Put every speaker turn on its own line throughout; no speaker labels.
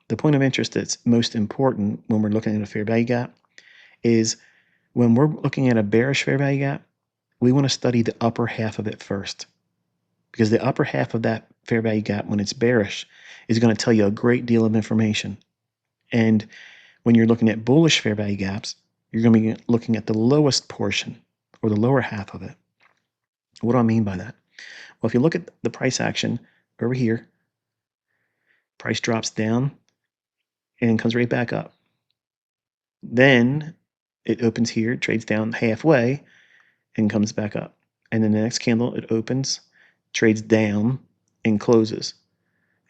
the point of interest that's most important when we're looking at a fair value gap is when we're looking at a bearish fair value gap, we want to study the upper half of it first. Because the upper half of that fair value gap, when it's bearish, is going to tell you a great deal of information. And when you're looking at bullish fair value gaps, you're going to be looking at the lowest portion or the lower half of it. What do I mean by that? Well, if you look at the price action over here, price drops down and comes right back up. Then it opens here, trades down halfway, and comes back up. And then the next candle, it opens, trades down, and closes.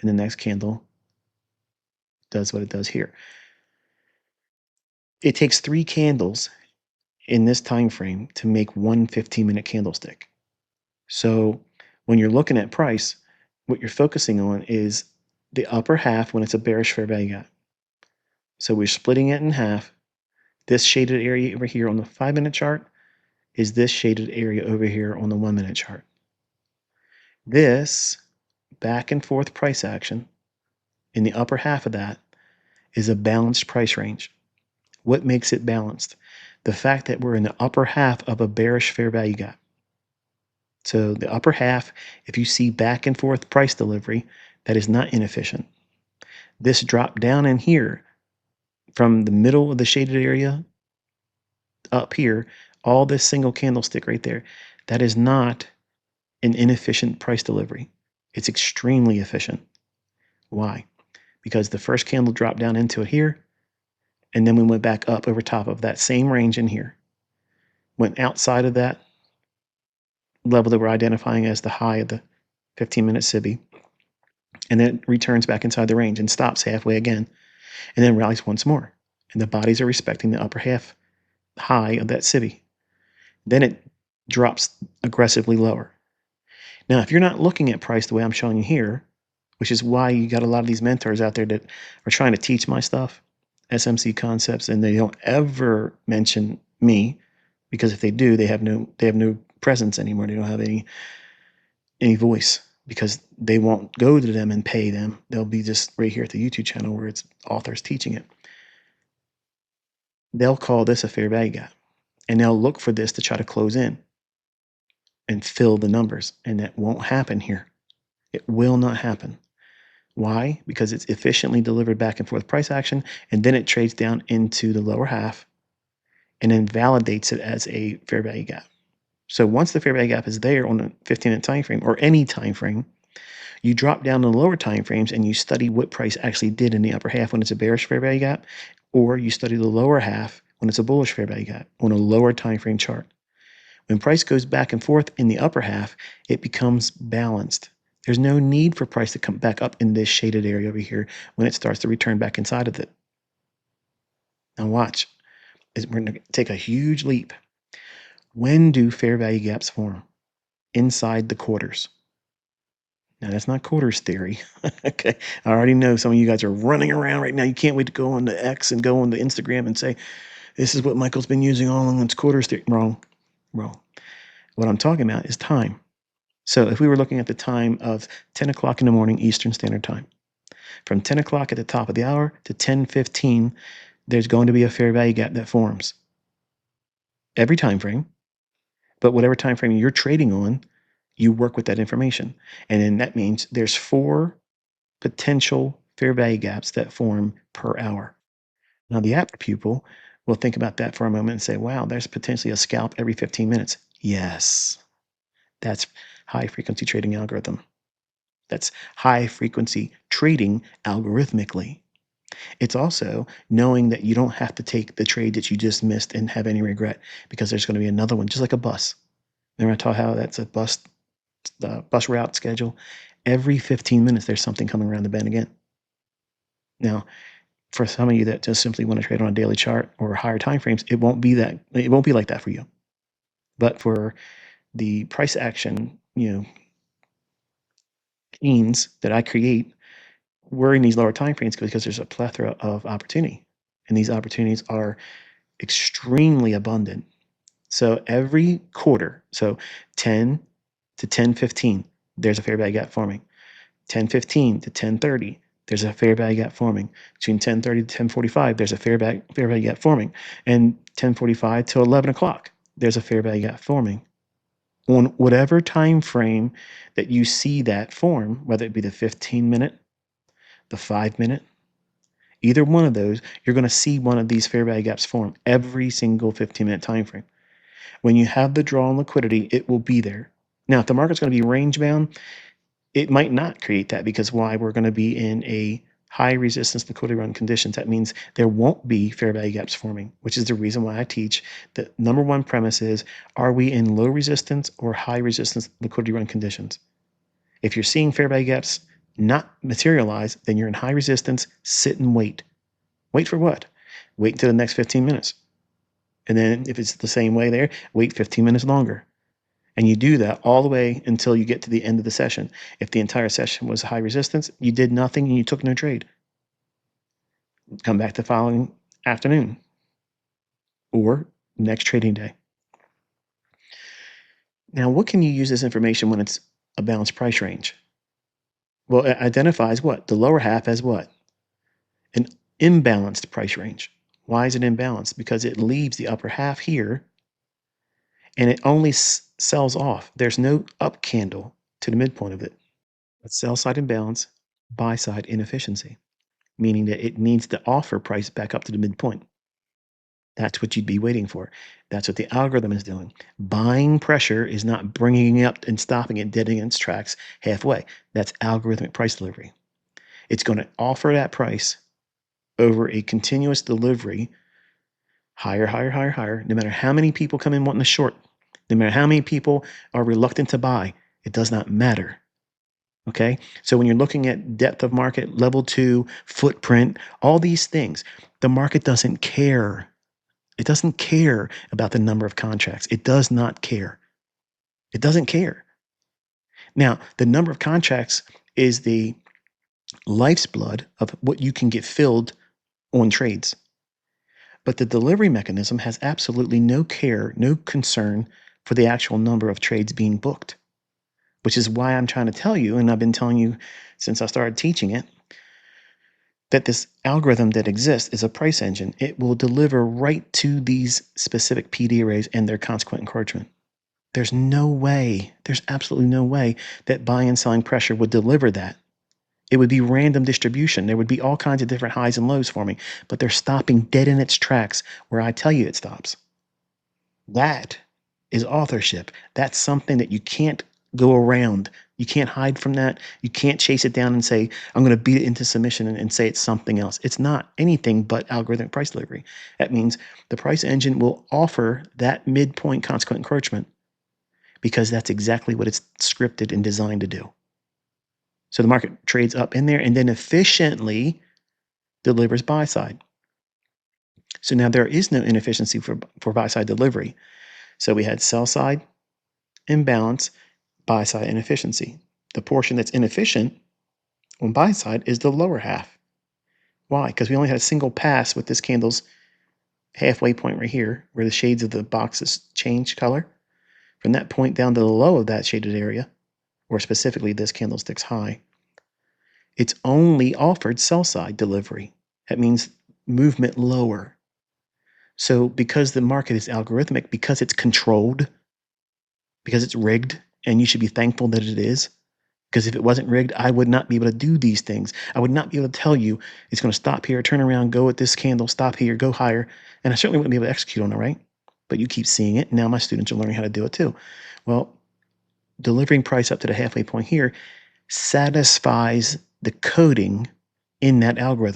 And the next candle does what it does here. It takes 3 candles in this time frame to make one 15-minute candlestick. So when you're looking at price, what you're focusing on is the upper half when it's a bearish fair value gap. So we're splitting it in half. This shaded area over here on the 5-minute chart is this shaded area over here on the 1-minute chart. This back and forth price action in the upper half of that is a balanced price range. What makes it balanced? The fact that we're in the upper half of a bearish fair value gap. So the upper half, if you see back and forth price delivery, that is not inefficient. This drop down in here from the middle of the shaded area up here, all this single candlestick right there, that is not an inefficient price delivery. It's extremely efficient. Why? Because the first candle dropped down into it here, and then we went back up over top of that same range in here. Went outside of that level that we're identifying as the high of the 15-minute SIBI, and then it returns back inside the range and stops halfway again, and then rallies once more. And the bodies are respecting the upper half high of that SIBI. Then it drops aggressively lower. Now, if you're not looking at price the way I'm showing you here, which is why you got a lot of these mentors out there that are trying to teach my stuff, SMC concepts, and they don't ever mention me, because if they do, they have no presence anymore. They don't have any voice, because they won't go to them and pay them. They'll be just right here at the YouTube channel where it's authors teaching it. They'll call this a fair value gap, and they'll look for this to try to close in and fill the numbers, and that won't happen here. It will not happen. Why? Because it's efficiently delivered back and forth price action, and then it trades down into the lower half and then validates it as a fair value gap. So once the fair value gap is there on a 15-minute time frame or any time frame, you drop down to the lower time frames and you study what price actually did in the upper half when it's a bearish fair value gap, or you study the lower half when it's a bullish fair value gap on a lower time frame chart. When price goes back and forth in the upper half, it becomes balanced. There's no need for price to come back up in this shaded area over here when it starts to return back inside of it. Now watch. We're going to take a huge leap. When do fair value gaps form? Inside the quarters. Now, that's not quarters theory. Okay. I already know some of you guys are running around right now. You can't wait to go on to X and go on to Instagram and say, this is what Michael's been using all along. It's quarters theory. Wrong. What I'm talking about is time. So if we were looking at the time of 10 o'clock in the morning Eastern Standard Time, from 10 o'clock at the top of the hour to 10:15, there's going to be a fair value gap that forms every time frame. But whatever time frame you're trading on, you work with that information. And then that means there's 4 potential fair value gaps that form per hour. Now, the apt pupil will think about that for a moment and say, wow, there's potentially a scalp every 15 minutes. Yes, that's high frequency trading algorithm. That's high frequency trading algorithmically. It's also knowing that you don't have to take the trade that you just missed and have any regret, because there's going to be another one, just like a bus. Remember I taught how that's a bus route schedule? Every 15 minutes, there's something coming around the bend again. Now, for some of you that just simply want to trade on a daily chart or higher time frames, it won't be like that for you. But for the price action, scenes that I create, we're in these lower time frames because there's a plethora of opportunity, and these opportunities are extremely abundant. So every quarter, so 10 to 10:15, there's a fair value gap forming. 10:15 to 10:30, there's a fair value gap forming. Between 10:30 to 10:45, there's a fair value gap forming. And 10:45 to 11 o'clock, there's a fair value gap forming. On whatever time frame that you see that form, whether it be the 15-minute, the 5-minute, either one of those, you're going to see one of these fair value gaps form every single 15-minute time frame. When you have the draw on liquidity, it will be there. Now, if the market's going to be range bound, it might not create that, because why? We're going to be in a high resistance liquidity run conditions. That means there won't be fair value gaps forming, which is the reason why I teach the number one premise is, are we in low resistance or high resistance liquidity run conditions? If you're seeing fair value gaps not materialize, then you're in high resistance. Sit and wait. Wait for what? Wait until the next 15 minutes. And then if it's the same way there, wait 15 minutes longer. And you do that all the way until you get to the end of the session. If the entire session was high resistance, you did nothing and you took no trade. Come back the following afternoon or next trading day. Now, what can you use this information when it's a balanced price range? Well, it identifies what? The lower half as what? An imbalanced price range. Why is it imbalanced? Because it leaves the upper half here and it only sells off. There's no up candle to the midpoint of it. That's sell side imbalance, buy side inefficiency, meaning that it needs to offer price back up to the midpoint. That's what you'd be waiting for. That's what the algorithm is doing. Buying pressure is not bringing it up and stopping it dead in its tracks halfway. That's algorithmic price delivery. It's going to offer that price over a continuous delivery, higher, higher, higher, higher, no matter how many people come in wanting to short, no matter how many people are reluctant to buy, it does not matter. Okay? So when you're looking at depth of market, level 2, footprint, all these things, the market doesn't care. It doesn't care about the number of contracts. It does not care. It doesn't care. Now, the number of contracts is the life's blood of what you can get filled on trades. But the delivery mechanism has absolutely no care, no concern for the actual number of trades being booked, which is why I'm trying to tell you, and I've been telling you since I started teaching it, that this algorithm that exists is a price engine. It will deliver right to these specific PD arrays and their consequent encroachment. There's no way, there's absolutely no way that buying and selling pressure would deliver that. It would be random distribution. There would be all kinds of different highs and lows forming, but they're stopping dead in its tracks where I tell you it stops. That is authorship. That's something that you can't go around. You can't hide from that. You can't chase it down and say, I'm going to beat it into submission and say it's something else. It's not anything but algorithmic price delivery. That means the price engine will offer that midpoint consequent encroachment because that's exactly what it's scripted and designed to do. So the market trades up in there and then efficiently delivers buy side. So now there is no inefficiency for buy side delivery. So we had sell side imbalance, buy side inefficiency. The portion that's inefficient on buy side is the lower half. Why? Because we only had a single pass with this candle's halfway point right here, where the shades of the boxes change color. From that point down to the low of that shaded area, or specifically this candlestick's high, it's only offered sell side delivery. That means movement lower. So because the market is algorithmic, because it's controlled, because it's rigged, and you should be thankful that it is, because if it wasn't rigged, I would not be able to do these things. I would not be able to tell you it's going to stop here, turn around, go at this candle, stop here, go higher. And I certainly wouldn't be able to execute on it, right? But you keep seeing it. Now my students are learning how to do it too. Well, delivering price up to the halfway point here satisfies the coding in that algorithm.